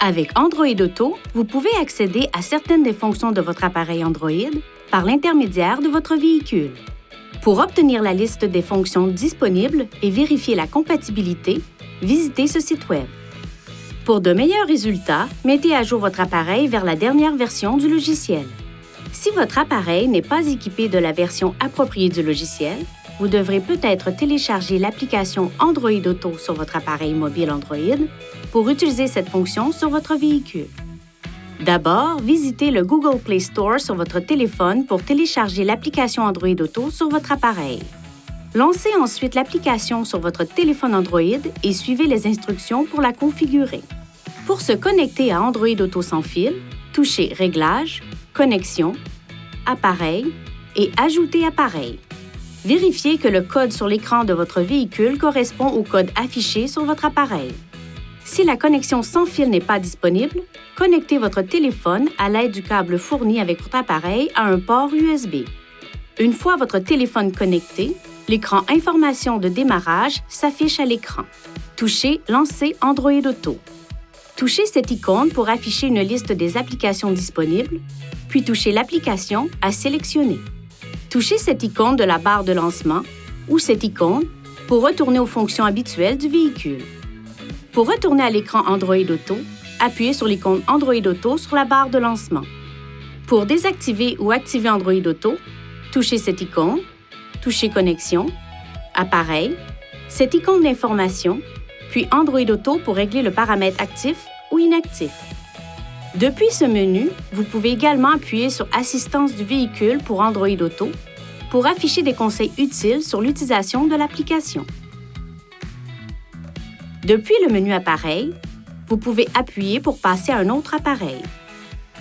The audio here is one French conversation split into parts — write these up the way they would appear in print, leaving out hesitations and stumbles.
Avec Android Auto, vous pouvez accéder à certaines des fonctions de votre appareil Android par l'intermédiaire de votre véhicule. Pour obtenir la liste des fonctions disponibles et vérifier la compatibilité, visitez ce site Web. Pour de meilleurs résultats, mettez à jour votre appareil vers la dernière version du logiciel. Si votre appareil n'est pas équipé de la version appropriée du logiciel, vous devrez peut-être télécharger l'application Android Auto sur votre appareil mobile Android pour utiliser cette fonction sur votre véhicule. D'abord, visitez le Google Play Store sur votre téléphone pour télécharger l'application Android Auto sur votre appareil. Lancez ensuite l'application sur votre téléphone Android et suivez les instructions pour la configurer. Pour se connecter à Android Auto sans fil, touchez Réglages, Connexion, Appareil et Ajouter appareil. Vérifiez que le code sur l'écran de votre véhicule correspond au code affiché sur votre appareil. Si la connexion sans fil n'est pas disponible, connectez votre téléphone à l'aide du câble fourni avec votre appareil à un port USB. Une fois votre téléphone connecté, l'écran Information de démarrage s'affiche à l'écran. Touchez Lancer Android Auto. Touchez cette icône pour afficher une liste des applications disponibles, puis touchez l'application à sélectionner. Touchez cette icône de la barre de lancement ou cette icône pour retourner aux fonctions habituelles du véhicule. Pour retourner à l'écran Android Auto, appuyez sur l'icône Android Auto sur la barre de lancement. Pour désactiver ou activer Android Auto, touchez cette icône, touchez Connexion, Appareil, cette icône d'information, puis Android Auto pour régler le paramètre actif ou inactif. Depuis ce menu, vous pouvez également appuyer sur Assistance du véhicule pour Android Auto pour afficher des conseils utiles sur l'utilisation de l'application. Depuis le menu Appareil, vous pouvez appuyer pour passer à un autre appareil.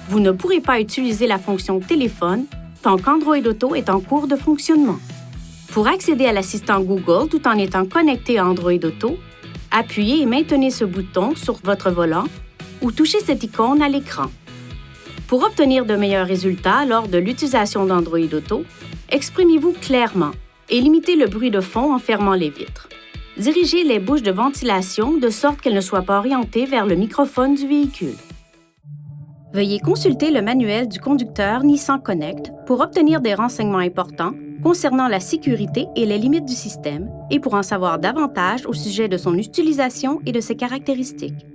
Vous ne pourrez pas utiliser la fonction Téléphone tant qu'Android Auto est en cours de fonctionnement. Pour accéder à l'assistant Google tout en étant connecté à Android Auto, appuyez et maintenez ce bouton sur votre volant ou touchez cette icône à l'écran. Pour obtenir de meilleurs résultats lors de l'utilisation d'Android Auto, exprimez-vous clairement et limitez le bruit de fond en fermant les vitres. Dirigez les bouches de ventilation de sorte qu'elles ne soient pas orientées vers le microphone du véhicule. Veuillez consulter le manuel du conducteur Nissan Connect pour obtenir des renseignements importants concernant la sécurité et les limites du système et pour en savoir davantage au sujet de son utilisation et de ses caractéristiques.